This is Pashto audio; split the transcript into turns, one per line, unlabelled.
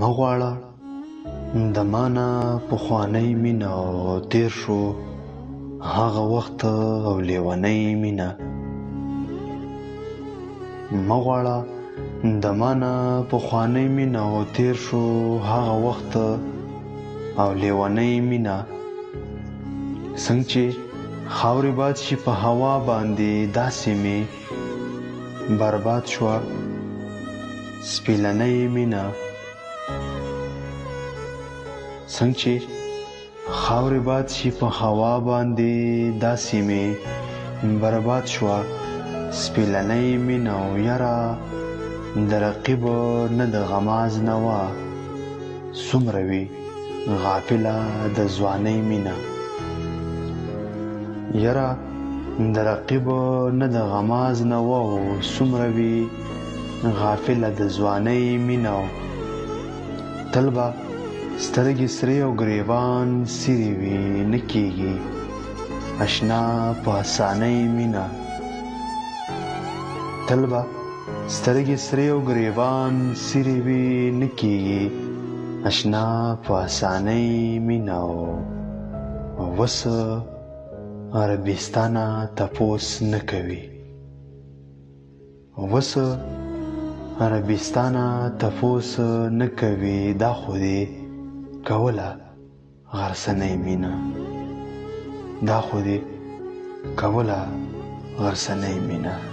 مه غواړه د مانه پخوانی مینه او تیر شو هغه وخت او لیونی مینه. مه غواړه د مانه پخوانی مینه او تیر شو هغه وخت او لیونی مینه. څنګه چې خاورې باد شي په هوا باندې داسې مې برباد شوه سپیلنی مینه. څنګه چې خاورې باد شي په هوا باندې داسې مې برباد شوه سپیلنی مینه. او یاره د رقیب نه د غماز نه وه څومره وي غافله د ځوانۍ مینه. یاره د رقیب نه د غماز نه وه او څومره وي غافله د ځوانۍ مینه. تل به سترګې سرې او ګریوان سیرې وي نه کېږي اشنا په اسانۍ مینه. تل به سترګې سرې او ګریوان سیرې وي نه کېږي اشنا په اسانۍ مینه. او وس عربستانه تپوس نه کوي وس عربستانه تپوس نه کوي دا خو دې کوله غرسنۍ مینه. دا خو دې کوله غرسنۍ مینه.